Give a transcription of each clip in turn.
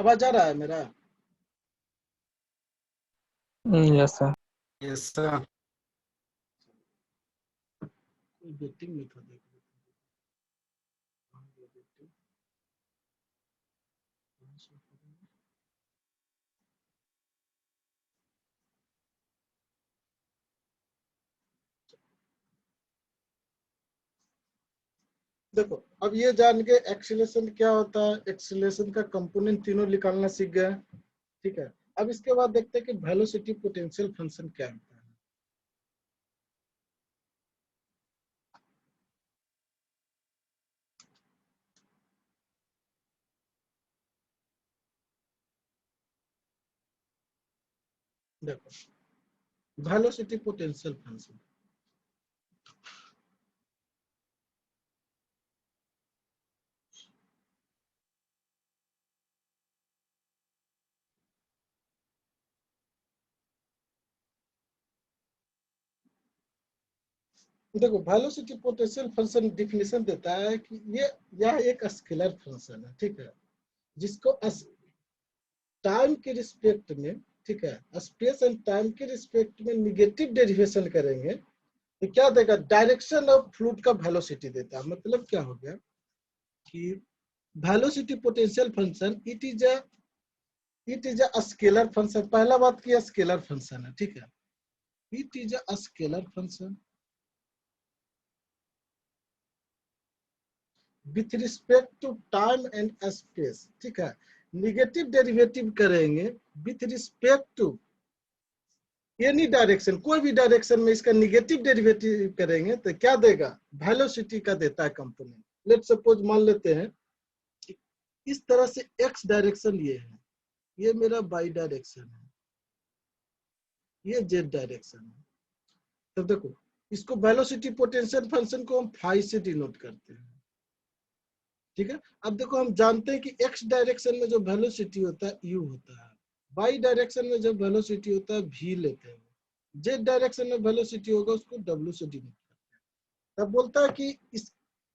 आवाज आ रहा है मेरा? Yes sir. Yes sir. कोई वेटिंग में था, देख देखो, अब ये जान के एक्सीलरेशन क्या होता है, एक्सीलरेशन का कंपोनेंट तीनों निकालना सीख गए। ठीक है, अब इसके बाद देखते हैं कि वेलोसिटी पोटेंशियल फंक्शन क्या होता है। देखो, वेलोसिटी पोटेंशियल फंक्शन, देखो वेलोसिटी पोटेंशियल फंक्शन डिफिनेशन देता है कि यह एक स्केलर फंक्शन है। ठीक है, जिसको टाइम के रिस्पेक्ट में, ठीक है, स्पेस एंड टाइम के रिस्पेक्ट में निगेटिव डेरिवेशन करेंगे तो क्या देगा, डायरेक्शन ऑफ फ्लूइड का वेलोसिटी देता है। मतलब क्या हो गया कि velocity potential function it is a scalar function. पहला बात की स्केलर फंक्शन है। ठीक है, it is a scalar function with respect to time and space. ठीक है, निगेटिव डेरिवेटिव करेंगे with respect to any direction, कोई भी डायरेक्शन में इसका निगेटिव डेरिवेटिव करेंगे तो क्या देगा, वेलोसिटी का देता है कंपोनेंट। लेट सपोज मान लेते हैं इस तरह से एक्स डायरेक्शन ये है, ये मेरा वाई डायरेक्शन है, ये जेड डायरेक्शन है। तब देखो, इसको वेलोसिटी पोटेंशियल फंक्शन को हम फाई से डिनोट करते हैं। ठीक है, अब देखो हम जानते हैं कि एक्स डायरेक्शन में जो वेलोसिटी होता है यू होता है, वाई डायरेक्शन में जो वेलोसिटी होता है वी लेते हैं, जेड डायरेक्शन में वेलोसिटी होगा उसको डब्ल्यू से डिनोट करते हैं। तब बोलता है कि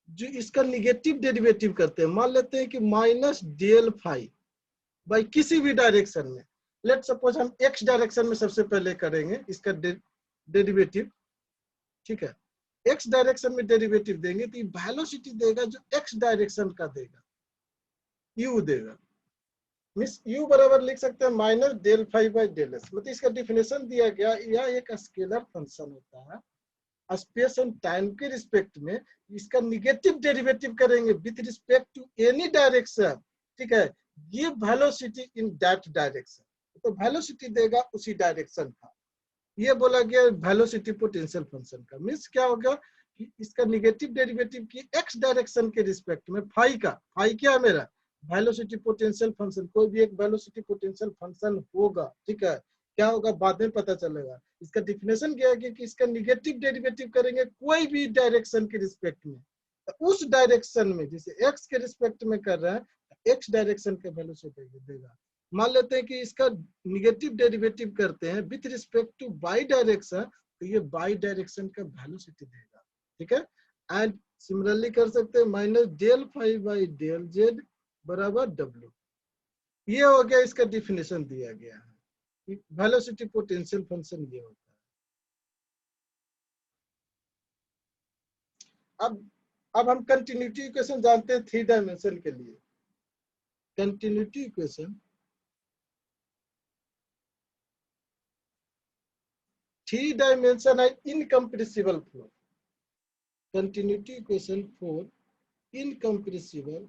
जो इसका निगेटिव डेरिवेटिव करते हैं, मान लेते हैं कि माइनस डेल फाई बाई किसी भी डायरेक्शन में। लेट सपोज हम एक्स डायरेक्शन में सबसे पहले करेंगे इसका डेरिवेटिव। ठीक है, एक्स डायरेक्शन में डेरिवेटिव देंगे तो वेलोसिटी देगा जो एक्स डायरेक्शन का देगा, यू देगा। मींस यू बराबर लिख सकते हैं minus del phi by del S. मतलब इसका डिफिनेशन दिया गया, यह एक स्केलर फंक्शन होता है, स्पेस एंड टाइम के रिस्पेक्ट में इसका निगेटिव डेरिवेटिव करेंगे with respect to any direction. ठीक है, give velocity in that direction, तो वेलोसिटी देगा उसी डायरेक्शन का। ये बोला गया वेलोसिटी पोटेंशियल फंक्शन का। मींस क्या होगा कि इसका निगेटिव डेरिवेटिव की एक्स डायरेक्शन के रिस्पेक्ट में फाई का, फाई क्या है मेरा, वेलोसिटी पोटेंशियल फंक्शन। कोई भी एक वेलोसिटी पोटेंशियल फंक्शन होगा, ठीक है, क्या होगा बाद में पता चलेगा। इसका डिफिनेशन क्या है कि इसका निगेटिव डेरिवेटिव करेंगे कोई भी डायरेक्शन के रिस्पेक्ट में, तो उस डायरेक्शन में जैसे एक्स के रिस्पेक्ट में कर रहा है एक्स डायरेक्शन का वेलोसिटी देगा। मान लेते हैं कि इसका निगेटिव डेरिवेटिव करते हैं with respect two by direction, तो ये बाई डायरेक्शन का वेलोसिटी देगा। ठीक है, एंड सिमिलरली कर सकते हैं minus del phi by del Z बराबर डब्ल्यू। ये हो गया, इसका डिफिनेशन दिया गया है। वेलोसिटी पोटेंशियल फंक्शन ये होता है। अब हम कंटिन्यूटी इक्वेशन जानते हैं 3 डायमेंशन के लिए। कंटिन्यूटी इक्वेशन 3 डायमेंशन है incompressible flow. Continuity equation for incompressible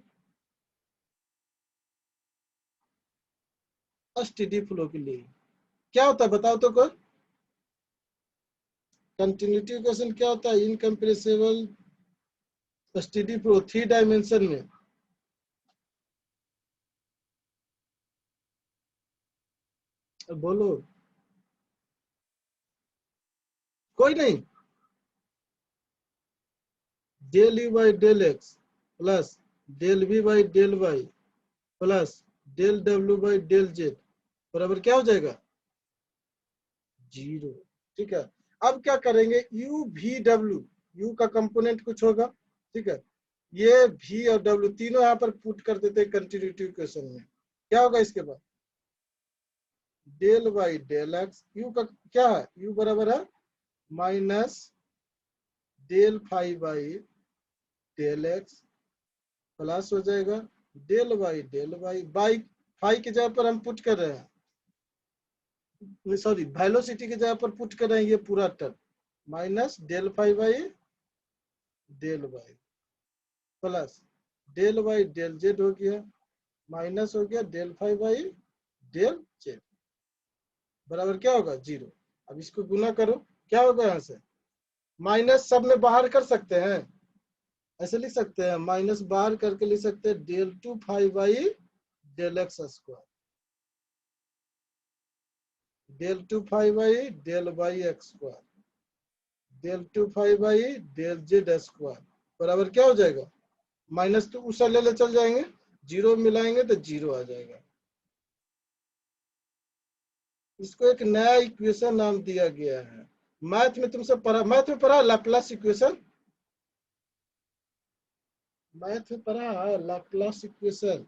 steady flow के लिए क्या होता है बताओ तो कोई। कंटिन्यूटी इक्वेशन क्या होता है, इनकम्प्रेसिबल स्टेडी फ्लो 3 डायमेंशन में। बोलो, कोई नहीं। Del you by del x plus del we by del Y plus del W by del Z बराबर क्या हो जाएगा, 0। ठीक है, अब क्या करेंगे, यू वी डब्ल्यू, यू का कंपोनेंट कुछ होगा, ठीक है, ये वी और डब्ल्यू तीनों यहाँ पर पुट कर देते हैं कंटिन्यूटी इक्वेशन में। क्या होगा इसके बाद, del by del x, u का क्या है, यू बराबर है minus del phi by del x plus हो जाएगा डेल बाई बाई फाई की जगह पर हम पुट कर रहे हैं, सॉरी वेलोसिटी की जगह पर पुट कर रहे हैं ये पूरा term, minus del phi by del Y plus del by del z हो गया, माइनस हो गया del phi by del Z बराबर क्या होगा 0। अब इसको गुना करो, क्या होगा यहाँ से, माइनस सब में बाहर कर सकते हैं, ऐसे लिख सकते हैं, माइनस बाहर करके लिख सकते हैं del 2 phi by del x square, del 2 phi by del y x square, del 2 phi by del z square बराबर क्या हो जाएगा, माइनस तो उस ले चल जाएंगे, 0 मिलाएंगे तो 0 आ जाएगा। इसको एक नया इक्वेशन नाम दिया गया है, मैथ में तुमसे पढ़ा, मैथ में पढ़ा लैप्लास इक्वेशन, मैथ में पढ़ा है लैप्लास इक्वेशन,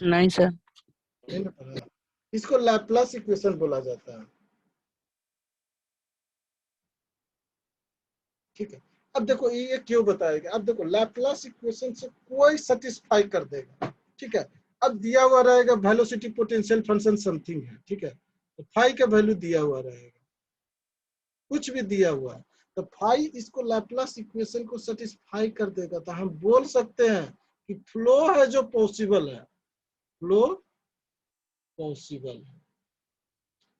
नहीं सर। नहीं ना पढ़ा, इसको लैप्लास इक्वेशन बोला जाता है। ठीक है, अब देखो ये क्यों बताएगा, अब देखो लैप्लास इक्वेशन से कोई सेटिस्फाई कर देगा, ठीक है। अब दिया हुआ रहेगा वेलोसिटी पोटेंशियल फंक्शन समथिंग है, ठीक है, तो फाई का वैल्यू दिया हुआ रहेगा, कुछ भी दिया हुआ है, तो फाई इसको लैप्लास इक्वेशन को सेटिस्फाई कर देगा, तो हम बोल सकते हैं कि फ्लो है जो पॉसिबल है, फ्लो पॉसिबल है,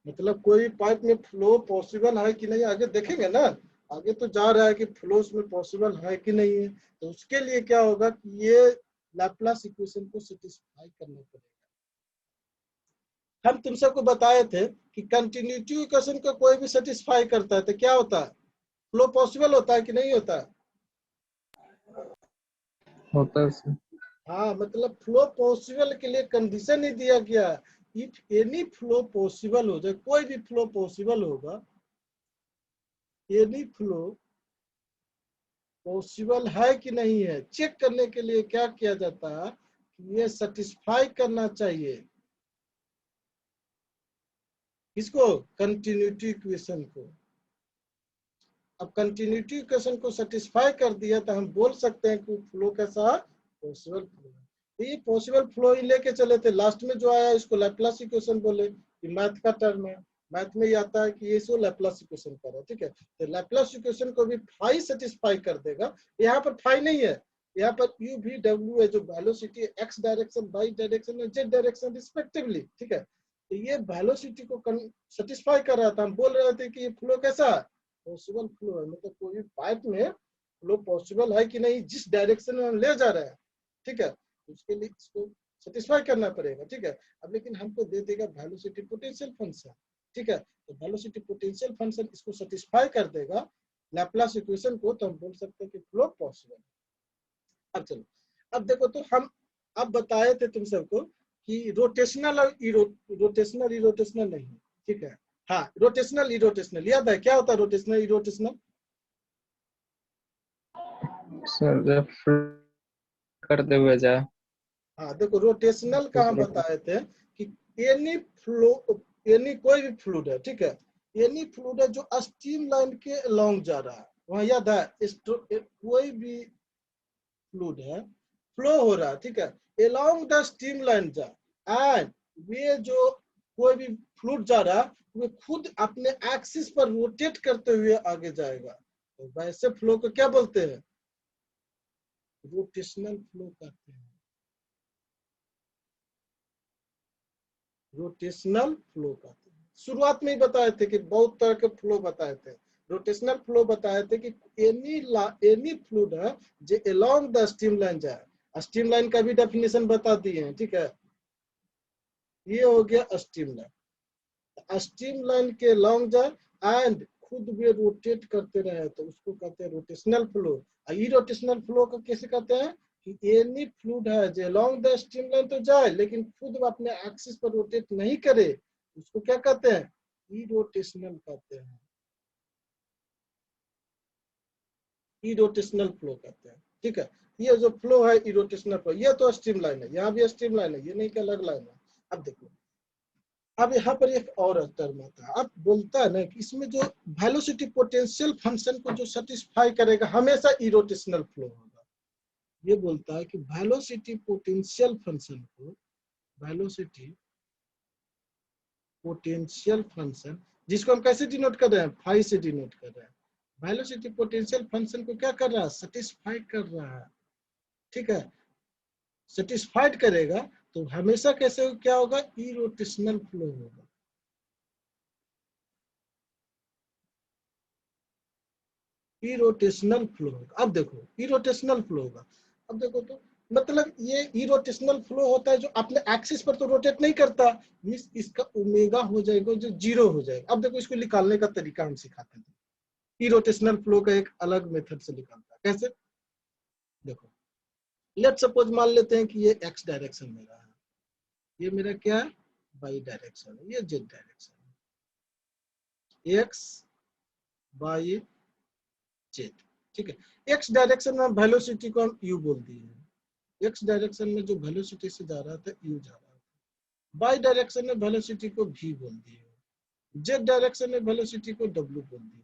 मतलब कोई पाइप में फ्लो पॉसिबल है कि नहीं आगे देखेंगे ना, आगे तो जा रहा है कि फ्लो उसमें पॉसिबल है कि नहीं है, तो उसके लिए क्या होगा कि ये लैप्लास इक्वेशन को सेटिस्फाई करना पड़ेगा। हम तुम सबको बताए थे कि कंटिन्यूटी इक्वेशन को कोई भी सेटिस्फाई करता है तो क्या होता है, फ्लो पॉसिबल होता है कि नहीं होता है, होता है सर। हाँ मतलब फ्लो पॉसिबल के लिए कंडीशन ही दिया गया है, इफ एनी फ्लो पॉसिबल हो जाए, कोई भी फ्लो पॉसिबल होगा, एनी फ्लो पॉसिबल है कि नहीं है, चेक करने के लिए क्या किया जाता है कि ये सेटिस्फाई करना चाहिए इसको, कंटिन्यूटी इक्वेशन को। अब कंटिन्यूटी इक्वेशन को सेटिस्फाई कर दिया तो हम बोल सकते हैं कि फ्लो कैसा है, पॉसिबल फ्लो है। तो ये पॉसिबल फ्लो ही लेके चले थे, लास्ट में जो आया इसको लैप्लास इक्वेशन बोले, कि मैथ का टर्म है, मैथ में ये आता है कि ये इसको लैप्लास इक्वेशन कर रहा है, ठीक है। तो लैप्लास इक्वेशन को भी फाई सेटिस्फाई कर देगा, यहाँ पर फाई नहीं है, यहाँ पर यू भी डब्ल्यू है जो velocity x direction y direction और जेड डायरेक्शन रिस्पेक्टिवली, ठीक है। तो ये वेलोसिटी को सेटिस्फाई कर रहा था, हम बोल रहे थे कि ये फ्लो कैसा है, पॉसिबल फ्लो है, मतलब कोई पाइप में फ्लो पॉसिबल है कि नहीं जिस डायरेक्शन में हम ले जा रहे हैं, ठीक है, उसके लिए इसको सेटिस्फाई करना पड़ेगा, ठीक है। अब लेकिन हमको दे देगा वेलोसिटी पोटेंशियल फंक्शन, ठीक है, तो वेलोसिटी पोटेंशियल फंक्शन इसको सेटिस्फाई कर देगा लैप्लास इक्वेशन को, तो हम बोल सकते हैं कि फ्लो पॉसिबल। अब चलो, अब देखो तो हम अब बताए थे तुम सबको कि रोटेशनल और रोटेशनल इरोटेशनल नहीं, ठीक है, हाँ रोटेशनल इरोटेशनल याद है, क्या होता है रोटेशनल इरोटेशनल, सर जब करते हुए जाए हाँ देखो रोटेशनल का हम बताए थे कि एनी फ्लो, एनी कोई भी फ्लूइड है, ठीक है, एनी फ्लूइड है जो स्टीम लाइन के अलोंग जा रहा है, वहां याद है कोई भी फ्लूइड है फ्लो हो रहा है, ठीक है, अलोंग द स्टीम लाइन जा, एंड वे जो कोई भी फ्लूइड जा रहा है वो खुद अपने एक्सिस पर रोटेट करते हुए आगे जाएगा, तो वैसे फ्लो को क्या बोलते हैं, रोटेशनल फ्लो कहते हैं, रोटेशनल फ्लो कहते हैं। शुरुआत में ही बताए थे कि बहुत तरह के फ्लो बताए थे, रोटेशनल फ्लो बताए थे कि एनी फ्लूइड है जो अलोंग द स्टीम लाइन जाए, स्टीम लाइन का भी डेफिनेशन बता दिए हैं, ठीक है, ये हो गया स्टीम लाइन, स्टीम लाइन के अलोंग जाए एंड खुद भी रोटेट करते रहे तो उसको कहते हैं रोटेशनल फ्लो। ये रोटेशनल फ्लो को कैसे कहते हैं कि एनी फ्लूइड है जो अलोंग द स्टीम लाइन तो जाए लेकिन खुद अपने एक्सिस पर रोटेट नहीं करे, उसको क्या कहते हैं, इरोटेशनल कहते हैं, इरोटेशनल फ्लो कहते हैं, ठीक है। ये जो फ्लो है इरोटेशनल फ्लो, ये तो स्ट्रीम लाइन है, यहाँ भी स्ट्रीम लाइन है, ये नहीं कि अलग लाइन है। अब देखो, अब यहाँ पर एक और टर्म आता है, अब बोलता है ना कि इसमें जो वेलोसिटी पोटेंशियल फंक्शन को जो सेटिस्फाई करेगा हमेशा इरोटेशनल फ्लो होगा। ये बोलता है कि वेलोसिटी पोटेंशियल फंक्शन को, वेलोसिटी पोटेंशियल फंक्शन जिसको हम कैसे डिनोट कर रहे हैं, फाई से डिनोट कर रहे हैं, वेलोसिटी पोटेंशियल फंक्शन को क्या कर रहा है, सेटिस्फाई कर रहा है। ठीक है, सेटिस्फाइड करेगा तो हमेशा कैसे क्या होगा, इरोटेशनल फ्लो होगा। इरोटेशनल फ्लो होगा। अब देखो इरोटेशनल फ्लो होगा, अब देखो तो मतलब ये इरोटेशनल फ्लो होता है जो अपने एक्सिस पर तो रोटेट नहीं करता, इसका ओमेगा हो जाएगा जो जीरो हो जाएगा। अब देखो इसको निकालने का तरीका हम सिखाते हैं, इरोटेशनल फ्लो का एक अलग मेथड से निकालता है। कैसे, देखो लेट सपोज मान लेते हैं कि ये एक्स डायरेक्शन मेरा है, ये मेरा क्या है, वाई डायरेक्शन है, ये जेड डायरेक्शन है, एक्स वाई जेड। ठीक है, एक्स डायरेक्शन में वेलोसिटी को हम यू बोल दिए, एक्स डायरेक्शन में जो वेलोसिटी से जा रहा था यू जा रहा था, वाई डायरेक्शन में वेलोसिटी को v बोल दिए, जेड डायरेक्शन में वेलोसिटी को w बोल दिए।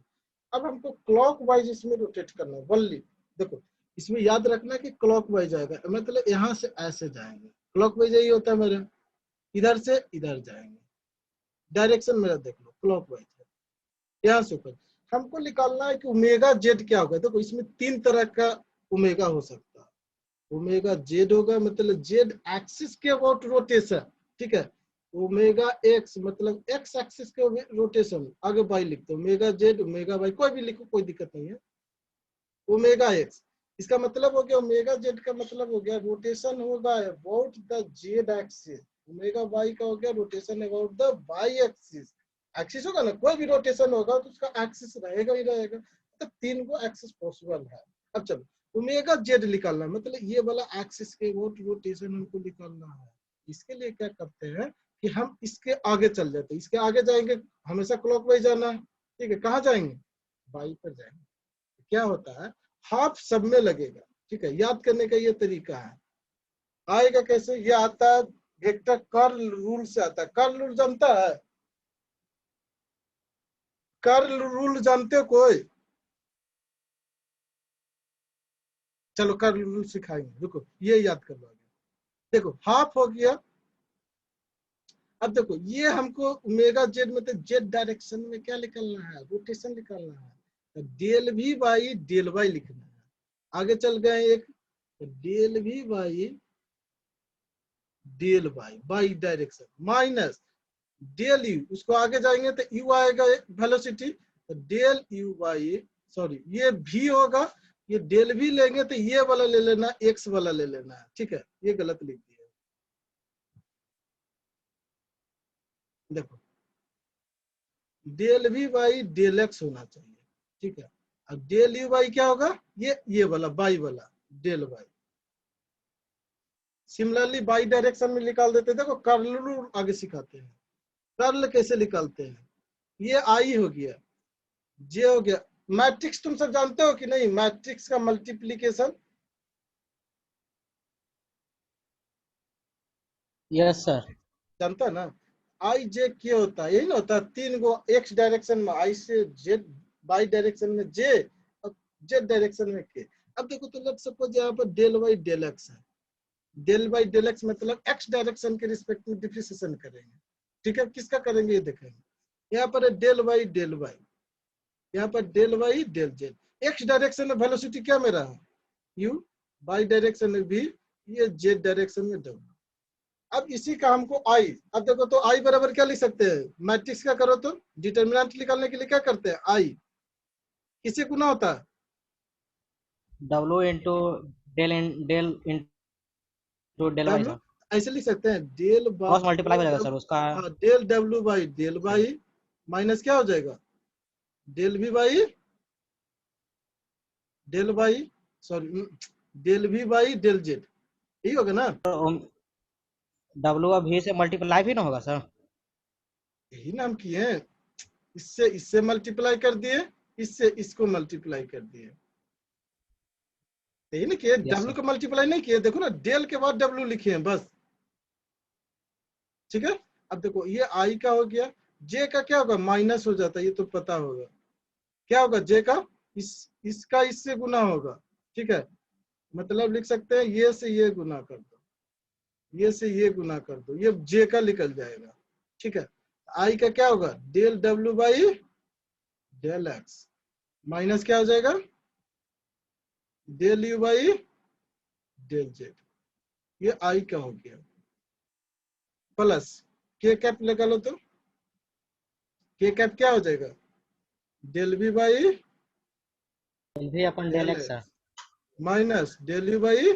अब हमको क्लॉकवाइज इसमें रोटेट करना है वनली। देखो इसमें याद रखना कि क्लॉकवाइज आएगा, मतलब यहाँ से ऐसे जाएंगे, क्लॉकवाइज यही होता है मेरा, इधर से इधर जाएंगे, डायरेक्शन मेरा देख लो क्लॉकवाइज है, यहाँ से ऊपर। हमको निकालना है कि ओमेगा जेड क्या होगा। देखो इसमें तीन तरह का ओमेगा हो सकता है, ओमेगा जेड होगा मतलब जेड एक्सिस के अबाउट रोटेशन। ठीक है, ओमेगा एक्स मतलब एक्स एक्सिस के रोटेशन, आगे वाई लिखते हो, ओमेगा जेड ओमेगा वाई कोई भी लिखो कोई दिक्कत नहीं है। ओमेगा एक्स इसका मतलब हो गया, ओमेगा जेड का मतलब हो गया रोटेशन होगा about the z axis, omega y का हो गया rotation about the y axis. Axis होगा ना, कोई भी रोटेशन होगा तो उसका एक्सिस रहेगा ही रहेगा, तो तीन को एक्सिस पॉसिबल है। अब चलो ओमेगा जेड निकालना है, मतलब ये वाला एक्सिस के अबाउट रोटेशन हमको निकालना है। इसके लिए क्या करते हैं कि हम इसके आगे चल जाते हैं, इसके आगे जाएंगे हमेशा क्लॉकवाइज जाना है। ठीक है, कहाँ जाएंगे, वाई पर जाएंगे। क्या होता है, हाफ सब में लगेगा। ठीक है, याद करने का ये तरीका है, आएगा कैसे, ये आता है वेक्टर कर्ल रूल से आता है। कर्ल रूल जानता है, कर्ल रूल जानते हो कोई, चलो कर्ल रूल सिखाएंगे, रुको ये याद कर लो। देखो हाफ हो गया, अब देखो ये हमको ओमेगा जेड मतलब जेड डायरेक्शन में क्या निकालना है, रोटेशन निकालना है, तो del we by del y लिखना है। आगे चल गए एक, del we by del y by direction minus del u, उसको आगे जाएंगे तो यू आएगा वेलोसिटी, तो डेल यू बाई, सॉरी ये भी होगा, ये डेल भी लेंगे तो ये वाला ले लेना, एक्स वाला ले लेना है। ठीक है, ये गलत लिख दिया, देखो del we by del x होना चाहिए। ठीक है, अब डेल यू बाई क्या होगा, ये वाला बाई वाला del y. Similarly by direction में निकाल देते, देखो कर्ल रूल आगे सिखाते हैं, कर्ल कैसे निकालते हैं। ये आई हो गया, जे हो गया, मैट्रिक्स तुम सब जानते हो कि नहीं, मैट्रिक्स का मल्टीप्लीकेशन। Yes sir. जानता है ना, आई जे के होता है, यही ना होता है, तीन गो एक्स डायरेक्शन में आई से जेड, बाई डायरेक्शन में जे और जेड डायरेक्शन में के। अब देखो तो लेट्स सपोज यहाँ पर डेल वाई डेल एक्स है, डेल बाई डेल एक्स मतलब एक्स डायरेक्शन के रिस्पेक्ट में डिफरेंशिएशन करेंगे। ठीक है, किसका करेंगे ये देखेंगे, यहाँ पर है डेल वाई, यहाँ पर del y del z. X direction में वेलोसिटी क्या मेरा है यू, बाई डायरेक्शन में भी, ये जेड डायरेक्शन में डब्ल्यू। अब इसी का हमको आई, अब देखो तो आई बराबर क्या लिख सकते हैं, मैट्रिक्स का करो तो डिटर्मिनेंट निकालने के लिए क्या करते हैं, आई किसी गुना होता है, W into del into del Y W, sir, ऐसे लिख सकते हैं डेल क्रॉस मल्टीप्लाई हो जाएगा सर उसका। Del W by del by minus क्या हो जाएगा, del we by del by, sorry del we by del z, यही होगा ना। डब्ल्यू अब भी से मल्टीप्लाई भी ना होगा सर। यही नाम किए हैं, इससे इससे मल्टीप्लाई कर दिए, इससे इसको मल्टीप्लाई कर दिए, यही नहीं किए, यस डब्ल्यू सर। का मल्टीप्लाई नहीं किए, देखो ना डेल के बाद डब्ल्यू लिखे हैं बस, ठीक है। अब देखो ये आई का हो गया, जे का क्या होगा माइनस हो जाता है, ये तो पता होगा क्या होगा, जे का इसका इससे गुना होगा, ठीक है। मतलब लिख सकते हैं ये से ये गुना कर दो, ये से ये गुना कर दो, ये जे का निकल जाएगा, ठीक है। आई का क्या होगा del W by del x, minus क्या हो जाएगा del you by del z, ये आई का हो गया, प्लस के कैप लगा लो तो के कैप क्या हो जाएगा डेल बी बाई भी अपन del del X sir. X minus del you by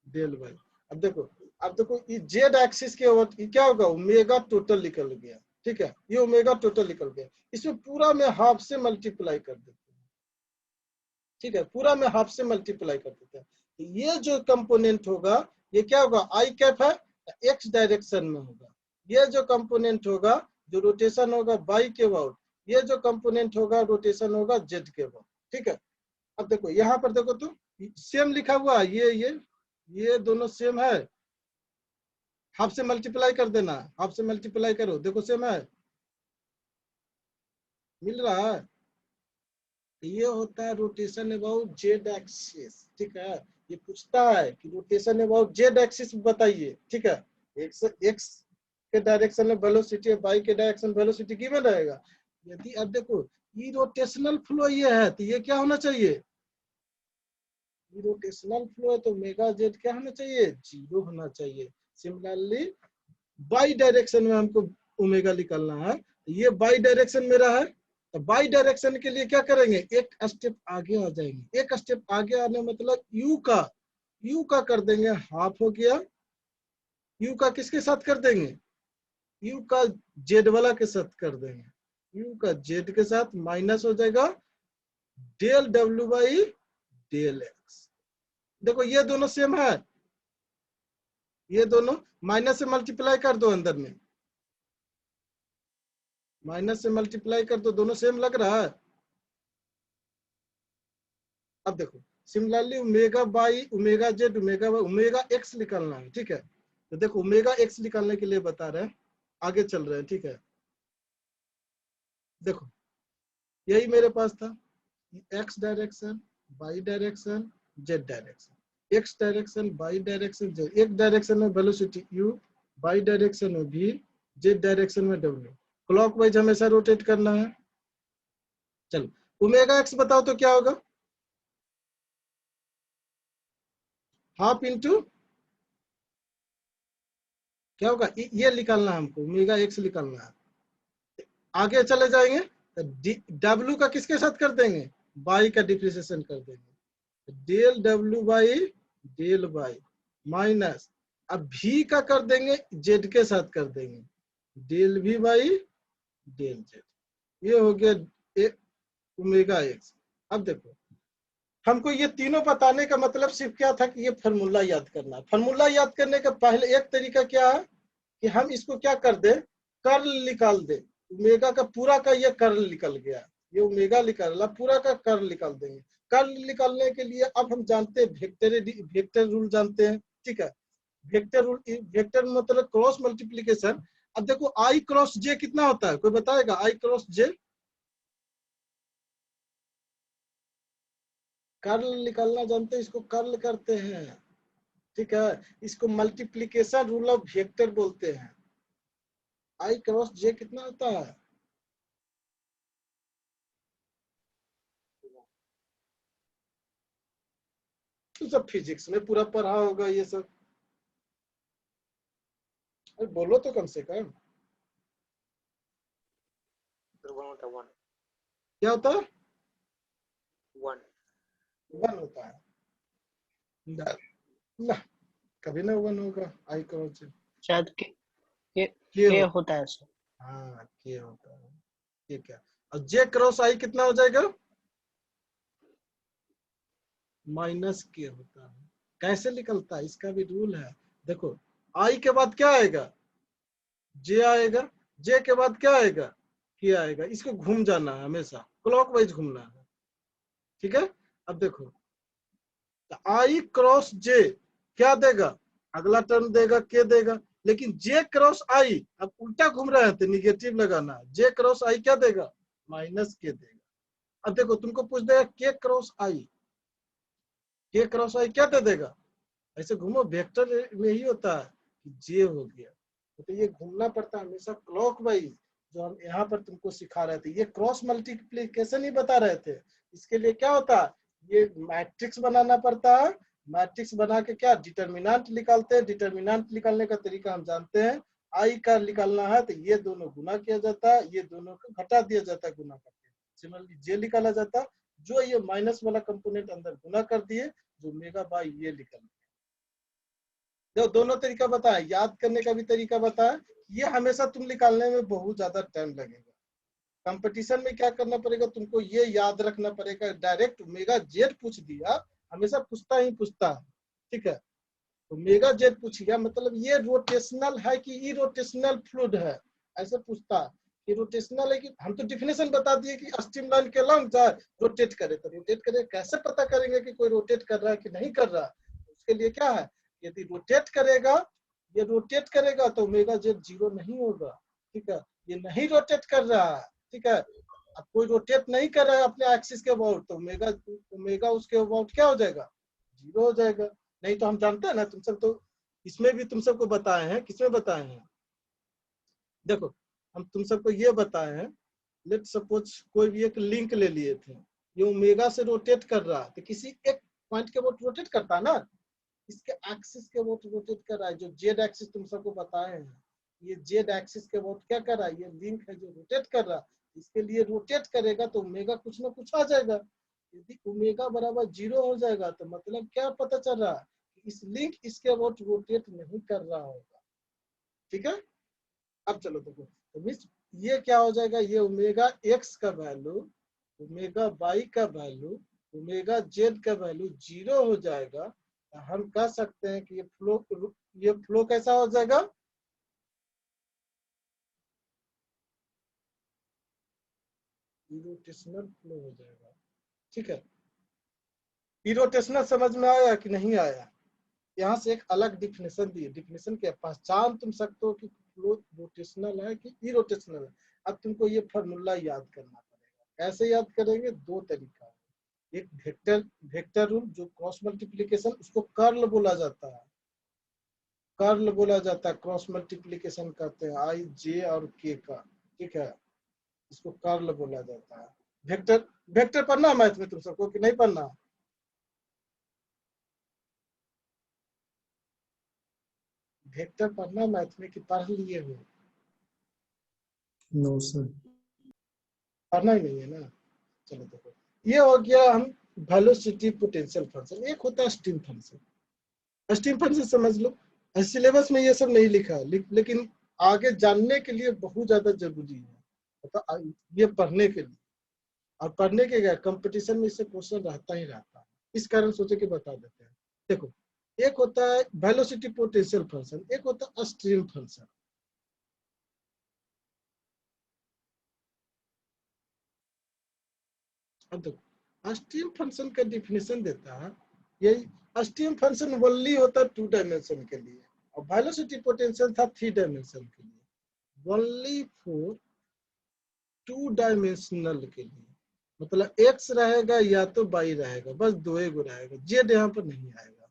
del Y. अब देखो ये जेड एक्सिस के ओवर ये क्या होगा ओमेगा टोटल निकल गया, ठीक है, ये ओमेगा टोटल निकल गया, इसमें पूरा में हाफ से मल्टीप्लाई कर देते हैं, ठीक है, पूरा में हाफ से मल्टीप्लाई कर देते हैं। तो ये जो कंपोनेंट होगा ये क्या होगा आई कैप है, एक्स डायरेक्शन में होगा, ये जो कंपोनेंट होगा जो रोटेशन होगा वाई के अबाउट, ये जो कंपोनेंट होगा रोटेशन होगा जेड के अबाउट, ठीक है। अब देखो यहाँ पर देखो तो सेम लिखा हुआ है, ये दोनों सेम है, हाफ से मल्टीप्लाई कर देना, हाफ से मल्टीप्लाई करो, देखो सेम है, मिल रहा है। ये होता है रोटेशन अबाउट जेड एक्सिस, ठीक है। ये पूछता है कि रोटेशन अबाउट जेड एक्सिस बताइए, ठीक है। एक्स के डायरेक्शन में वेलोसिटी है, वाई के डायरेक्शन वेलोसिटी गिवन रहेगा। यदि अब देखो ये रोटेशनल फ्लो ये है तो ये क्या होना चाहिए, ये रोटेशनल फ्लो है तो मेगा जेड क्या होना चाहिए 0 होना चाहिए। सिमिलरली बाई डायरेक्शन में हमको ओमेगा निकालना है, तो ये बाई डायरेक्शन मेरा है, तो बाई डायरेक्शन के लिए क्या करेंगे एक स्टेप आगे आ जाएंगे, एक स्टेप आगे आने मतलब यू का कर देंगे हाफ हो गया, यू का किसके साथ कर देंगे यू का जेड वाला के साथ कर देंगे, यू का जेड के साथ माइनस हो जाएगा del W by del x. देखो ये दोनों सेम है, ये दोनों माइनस से मल्टीप्लाई कर दो, अंदर में माइनस से मल्टीप्लाई कर दो, दोनों सेम लग रहा है। अब देखो similarly omega by omega Z omega by omega x निकालना है, ठीक है। तो देखो ओमेगा एक्स निकालने के लिए बता रहे हैं, आगे चल रहे हैं, ठीक है। देखो यही मेरे पास था, x direction by direction Z direction, x direction by direction Z, एक डायरेक्शन में वेलोसिटी यू, बाई डायरेक्शन में भी, जेड डायरेक्शन में डब्ल्यू, क्लॉकवाइज हमेशा रोटेट करना है। चलो ओमेगा एक्स बताओ तो क्या होगा हाफ इंटू क्या होगा ये निकालना है हमको, ओमेगा एक्स निकालना है। आगे चले जाएंगे तो डब्ल्यू का किसके साथ कर देंगे बाई का डिप्रिसिएशन कर देंगे, del W by del by minus अब भी का कर देंगे जेड के साथ कर देंगे डेल भी बाई डेल जेड, ये हो गया ओमेगा एक्स। अब देखो हमको ये तीनों बताने का मतलब सिर्फ क्या था कि ये फार्मूला याद करना, फार्मूला याद करने का पहले एक तरीका क्या है कि हम इसको क्या कर दे कर्ल निकाल दे, ओमेगा का पूरा का ये कर्ल निकल गया, ये ओमेगा निकाला पूरा का कर्ल निकाल देंगे। कर्ल निकालने के लिए अब हम जानते हैं वेक्टर रूल जानते हैं, ठीक है। वेक्टर रूल, वेक्टर मतलब क्रॉस मल्टीप्लीकेशन। अब देखो आई क्रॉस जे कितना होता है कोई बताएगा आई क्रॉस जे, कर्ल निकालना जानते हैं, इसको कर्ल करते हैं, ठीक है। इसको मल्टीप्लीकेशन रूल ऑफ वेक्टर बोलते हैं। आई क्रॉस जे कितना होता है तो सब फिजिक्स में पूरा पढ़ा होगा ये सब, अरे बोलो तो कम से कम क्या होता है वन होता है ना, ना कभी ना वन होगा आई क्रॉस जे, शायद के के होता होता है सर। हाँ के होता है, ये क्या और जे क्रॉस आई कितना हो जाएगा माइनस के होता है। कैसे निकलता है इसका भी रूल है, देखो आई के बाद क्या आएगा जे आएगा, जे के बाद क्या आएगा के आएगा, इसको घूम जाना है हमेशा क्लॉकवाइज घूमना है, ठीक है। अब देखो आई क्रॉस जे क्या देगा, अगला टर्म देगा के देगा, लेकिन जे क्रॉस आई अब उल्टा घूम रहे हैं तो निगेटिव लगाना है, जे क्रॉस आई क्या देगा, माइनस के देगा। अब देखो तुमको पूछ देगा के क्रॉस आई, के क्रॉस आई क्या दे देगा, ऐसे घूमो, वेक्टर में ही होता है कि जे हो गया, तो ये घूमना पड़ता है हमेशा क्लॉकवाइज, जो हम यहाँ पर तुमको सिखा रहे थे, ये क्रॉस मल्टीप्लिकेशन ही बता रहे थे। इसके लिए क्या होता है, ये मैट्रिक्स बनाना पड़ता है, मैट्रिक्स बना के क्या डिटर्मिनेंट निकालते हैं, डिटर्मिनेंट निकालने का तरीका हम जानते हैं, आई का निकालना है तो ये दोनों गुना किया जाता है, ये दोनों को घटा दिया जाता है गुना करके, सिमिलरली जे निकाला जाता है, जो ये माइनस वाला कंपोनेंट अंदर गुना कर दिए, जो मेगा बाई ये निकल, जो दोनों तरीका बताया, याद करने का भी तरीका बताया, ये हमेशा तुम निकालने में बहुत ज्यादा टाइम लगेगा। कंपटीशन में क्या करना पड़ेगा तुमको, ये याद रखना पड़ेगा, डायरेक्ट ओमेगा जेड पूछ दिया, हमेशा पूछता ही पूछता है, ठीक है, ओमेगा जेड पूछ गया मतलब ये रोटेशनल है कि इरोटेशनल फ्लूइड है, ऐसे पूछता है कि रोटेशनल है कि, हम तो डिफिनेशन बता दिए कि स्ट्रीमलाइन के लॉन्ग जाए रोटेट करे, तो रोटेट करे कैसे पता करेंगे कि कोई रोटेट कर रहा है कि नहीं कर रहा है, उसके लिए क्या है, यदि रोटेट करेगा, ये रोटेट करेगा तो ओमेगा जेड जीरो नहीं होगा, ठीक है, ये नहीं रोटेट कर रहा है, ठीक है, अब कोई रोटेट नहीं कर रहा है अपने एक्सिस के अबाउट, तो ओमेगा उसके अबाउट क्या हो जाएगा, जीरो हो जाएगा। नहीं तो हम जानते हैं ना, तुम सब तो इसमें भी तुम सबको बताए हैं, किसमें बताए हैं, देखो हम तुम सबको ये बताए हैं, लेट सपोज कोई भी एक लिंक ले लिए थे, ये ओमेगा से रोटेट कर रहा है, तो किसी एक पॉइंट के अबाउट रोटेट करता है ना, इसके एक्सिस के अबाउट रोटेट कर रहा है, जो जेड एक्सिस तुम सबको बताए हैं, ये जेड एक्सिस के अबाउट क्या कर रहा है, ये लिंक है जो रोटेट कर रहा है, इसके लिए रोटेट करेगा तो ओमेगा कुछ ना कुछ आ जाएगा, यदि ओमेगा बराबर जीरो हो जाएगा तो मतलब क्या पता चल रहा है, इस लिंक इसके अबाउट रोटेट नहीं कर रहा होगा, ठीक है। अब चलो देखो, तो मिस ये क्या हो जाएगा, ये ओमेगा एक्स का वैल्यू, ओमेगा वाई का वैल्यू, ओमेगा जेड का वैल्यू जीरो हो जाएगा, तो हम कह सकते हैं कि ये फ्लो कैसा हो जाएगा, इरोटेशनल फ्लो हो जाएगा, ठीक है। इरोटेशनल समझ में आया कि नहीं आया, यहाँ से एक अलग डिफिनेशन दी, डिफिनेशन के पहचान तुम सकते हो कि फ्लो रोटेशनल है कि इरोटेशनल है। अब तुमको ये फॉर्मूला याद करना पड़ेगा, कैसे याद करेंगे, दो तरीका है, एक वेक्टर रूल जो क्रॉस मल्टीप्लिकेशन, उसको कर्ल बोला जाता है, कर्ल बोला जाता है, क्रॉस मल्टीप्लिकेशन करते हैं आई जे और के का, ठीक है, इसको कर्ल बोला जाता है। वेक्टर वेक्टर पढ़ना मैथ में तुम सबको कि नहीं पढ़ना, वेक्टर पढ़ना मैथ में कि पढ़ लिए हो, नो सर, पढ़ना ही नहीं है ना। चलो देखो, ये हो गया हम वेलोसिटी पोटेंशियल फंक्शन, एक होता है स्ट्रीम फंक्शन, स्ट्रीम फंक्शन समझ लो, सिलेबस में ये सब नहीं लिखा है, लेकिन आगे जानने के लिए बहुत ज्यादा जरूरी है, तो ये पढ़ने के लिए, और पढ़ने के क्या कंपटीशन में इससे क्वेश्चन रहता ही रहता है, इस कारण सोचे कि बता देते हैं। देखो, एक होता है वेलोसिटी पोटेंशियल फंक्शन, एक होता है स्ट्रीम फंक्शन। अब देखो स्ट्रीम फंक्शन का डिफिनेशन देता है, यही स्ट्रीम फंक्शन ओनली होता है 2 डायमेंशन के लिए, और वेलोसिटी पोटेंशियल था 3 डायमेंशन के लिए, ओनली फॉर 2 डायमेंशनल के लिए, मतलब एक्स रहेगा या तो वाई रहेगा, बस दो ही गो रहेगा, जेड यहाँ पर नहीं आएगा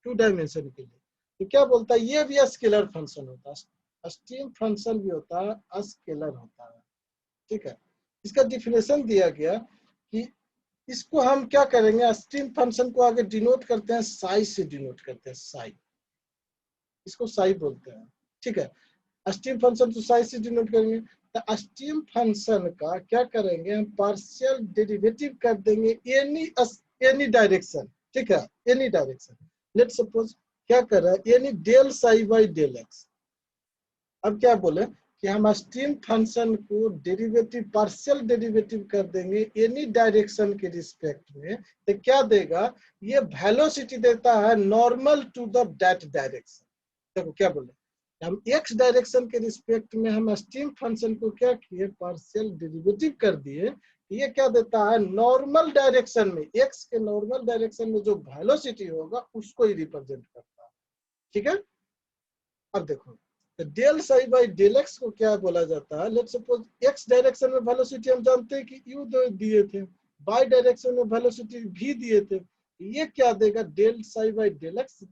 2 डायमेंशन के लिए। तो क्या बोलता है, ये भी स्केलर फंक्शन होता है, स्ट्रीम फंक्शन भी होता है, स्केलर होता है, ठीक है। इसका डिफिनेशन दिया गया कि इसको हम क्या करेंगे, स्ट्रीम फंक्शन को आगे डिनोट करते हैं साई से, डिनोट करते हैं साई, इसको साई बोलते हैं, ठीक है। स्ट्रीम फंक्शन तो साई से डिनोट करेंगे, तो स्ट्रीम फंक्शन का क्या करेंगे, हम पार्शियल डेरिवेटिव कर देंगे एनी डायरेक्शन, ठीक है, एनी डायरेक्शन, लेट सपोज क्या कर रहा है, any del psi by del x. अब क्या बोले कि हम स्ट्रीम फंक्शन को डेरिवेटिव, पार्शियल डेरिवेटिव कर देंगे एनी डायरेक्शन के रिस्पेक्ट में, तो क्या देगा, ये वेलोसिटी देता है normal to the that direction. देखो क्या बोले, हम एक्स डायरेक्शन के रिस्पेक्ट में हम स्टीम फंक्शन को क्या किए, पार्शियल डेरिवेटिव कर दिए। ये क्या देता है, नॉर्मल डायरेक्शन में, एक्स के नॉर्मल डायरेक्शन में जो वेलोसिटी होगा उसको ही रिप्रेजेंट करता है। ठीक है, अब देखो del psi by del x को क्या बोला जाता है, लेट्स सपोज एक्स डायरेक्शन में वेलोसिटी हम जानते हैं कि यू दिए थे, बाई डायरेक्शन में वेलोसिटी भी दिए थे। ये क्या देगा, del psi by del x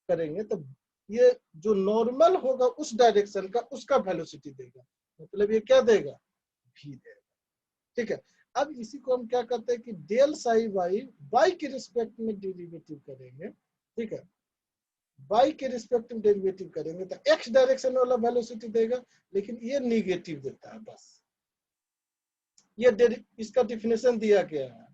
करेंगे तो ये जो नॉर्मल होगा उस डायरेक्शन का उसका वेलोसिटी देगा, मतलब ये क्या देगा, भी देगा। ठीक है, अब इसी को हम क्या करते हैं कि डेल साई बाई बाई के रिस्पेक्ट में डेरिवेटिव करेंगे। ठीक है, बाई के रिस्पेक्ट में डेरिवेटिव करेंगे तो एक्स डायरेक्शन वाला वेलोसिटी देगा, लेकिन ये निगेटिव देता है बस। ये इसका डिफिनेशन दिया गया है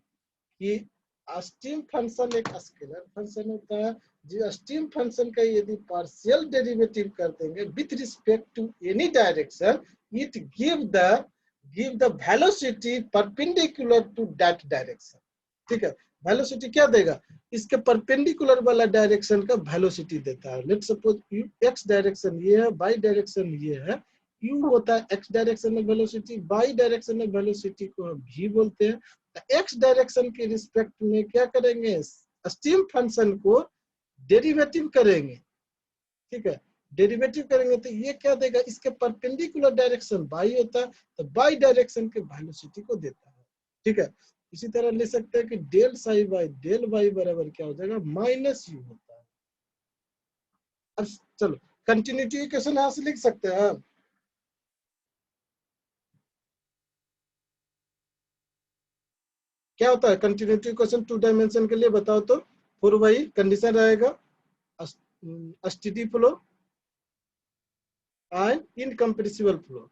कि स्टीम फंक्शन एक स्केलर फंक्शन होता है, जो स्टीम फंक्शन का यदि पार्शियल डेरिवेटिव कर देंगे with respect to any direction, it give the velocity perpendicular to that direction. ठीक है, वेलोसिटी क्या देगा, इसके परपेंडिकुलर वाला डायरेक्शन का वेलोसिटी देता है। लेट्स सपोज एक्स डायरेक्शन ये है, बाई डायरेक्शन ये है, यू होता है एक्स डायरेक्शन में वेलोसिटी, बाई डायरेक्शन में वेलोसिटी को भी बोलते हैं। एक्स डायरेक्शन के रिस्पेक्ट में क्या करेंगे, स्टीम फंक्शन को डेरिवेटिव करेंगे। ठीक है, डेरिवेटिव करेंगे तो ये क्या देगा, इसके परपेंडिकुलर डायरेक्शन बाई होता है तो बाई डायरेक्शन के वेलोसिटी को देता है। ठीक है, इसी तरह ले सकते हैं कि del psi by del Y बराबर क्या हो जाएगा, माइनस यू होता है। अब चलो कंटिन्यूटी इक्वेशन यहां से लिख सकते हैं। क्या होता है कंटिन्यूटी इक्वेशन टू डायमेंशन के लिए, बताओ तो। फिर वही कंडीशन रहेगा, steady flow and incompressible flow.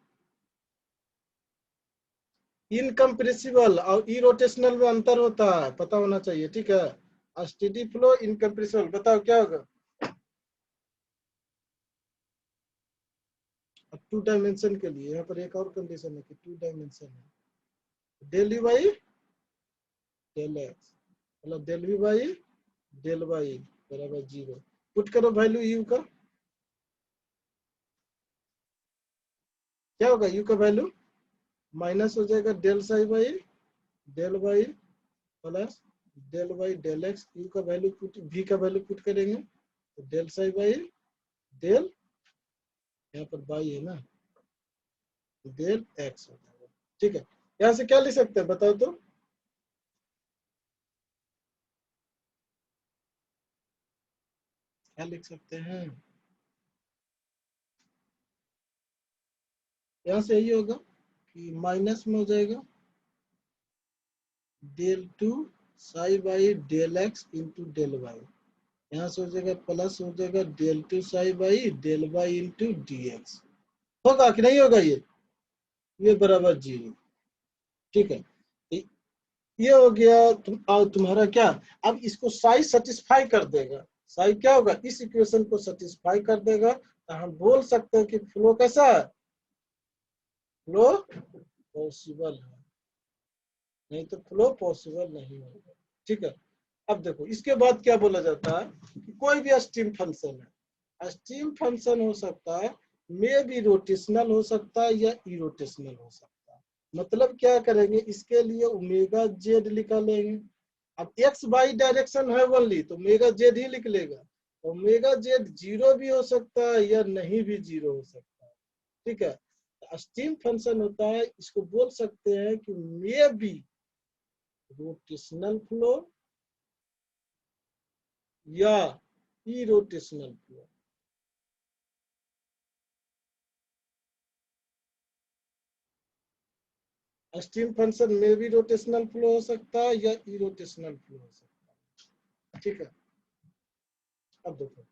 Incompressible और इरोटेशनल में अंतर होता है, पता होना चाहिए। ठीक है, स्टेडी फ्लो, इनकम्प्रेसिबल, बताओ क्या होगा। अब टू डायमेंशन के लिए यहाँ पर एक और कंडीशन है कि टू डायमेंशन है, del you by del X, मतलब del we by del Y बराबर 0। पुट करो वैल्यू यू का, क्या होगा, यू का वैल्यू माइनस हो जाएगा del psi by del Y plus del y del x. U का वैल्यू पुट, वी का वैल्यू पुट करेंगे तो डेल साई बाई डेल, यहाँ पर बाई है ना, डेल एक्स हो जाएगा। ठीक है, यहाँ से क्या लिख सकते हैं बताओ तो। क्या लिख सकते हैं, यहाँ से यही होगा कि माइनस में हो जाएगा del two psi by del x into del y, यहाँ से हो जाएगा प्लस हो जाएगा del two psi by del y into d x. होगा कि नहीं होगा, ये बराबर 0। ठीक है, ये हो गया और तुम्हारा क्या, अब इसको साई सेटिस्फाई कर देगा। साई क्या होगा, इस इक्वेशन को सेटिस्फाई कर देगा तो हम बोल सकते हैं कि फ्लो कैसा है, फ्लो पॉसिबल है, नहीं तो फ्लो पॉसिबल नहीं होगा। ठीक है, अब देखो इसके बाद क्या बोला जाता है कि कोई भी स्टीम फंक्शन है, स्टीम फंक्शन हो सकता है, मे भी रोटेशनल हो सकता है या इरोटेशनल हो सकता है। मतलब क्या करेंगे, इसके लिए ओमेगा जेड निकालेंगे। अब एक्स वाई डायरेक्शन है ओनली तो ओमेगा जेड ही लिख लेगा, ओमेगा जेड 0 भी हो सकता है या नहीं भी 0 हो सकता है। ठीक है, स्टीम फंक्शन होता है, इसको बोल सकते हैं कि मे बी रोटेशनल फ्लो या इरोटेशनल फ्लो। स्टीम फंक्शन में भी रोटेशनल फ्लो हो सकता है या इरोटेशनल फ्लो हो सकता है। ठीक है, अब देखो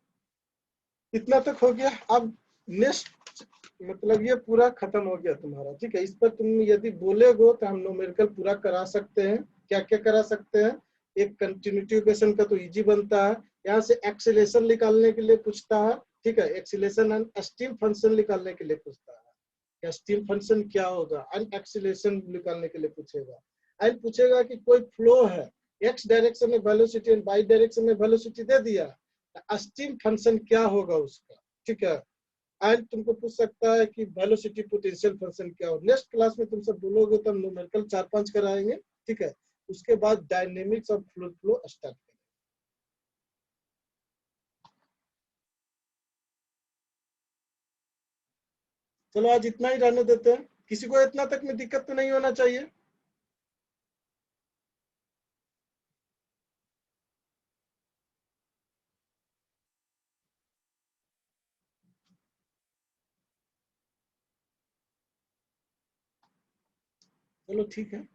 इतना तक हो गया। अब नेक्स्ट मतलब ये पूरा खत्म हो गया तुम्हारा। ठीक है, इस पर तुम यदि बोलेगो तो हम न्यूमेरिकल पूरा करा सकते हैं। क्या क्या करा सकते हैं, एक कंटिन्यूटी इक्वेशन का तो इजी बनता है, यहाँ से एक्सीलरेशन निकालने के लिए पूछता है। ठीक है, एक्सीलरेशन एंड स्टीम फंक्शन निकालने के लिए पूछता है, स्टीम फंक्शन क्या होगा, एंड एक्सीलरेशन निकालने के लिए पूछेगा। एंड पूछेगा कि कोई फ्लो है, एक्स डायरेक्शन में वेलोसिटी एंड वाई डायरेक्शन में वेलोसिटी दे दिया, स्टीम फंक्शन क्या होगा उसका। ठीक है, एंड तुमको पूछ सकता है कि वेलोसिटी पोटेंशियल फंक्शन क्या हो। नेक्स्ट क्लास में तुम सब बोलोगे तो हम न्यूमेरिकल 4-5 कराएंगे, ठीक है। उसके बाद dynamics of fluid flow start करेंगे। चलो आज इतना ही रहने देते हैं। किसी को इतना तक में दिक्कत तो नहीं होना चाहिए। चलो ठीक है।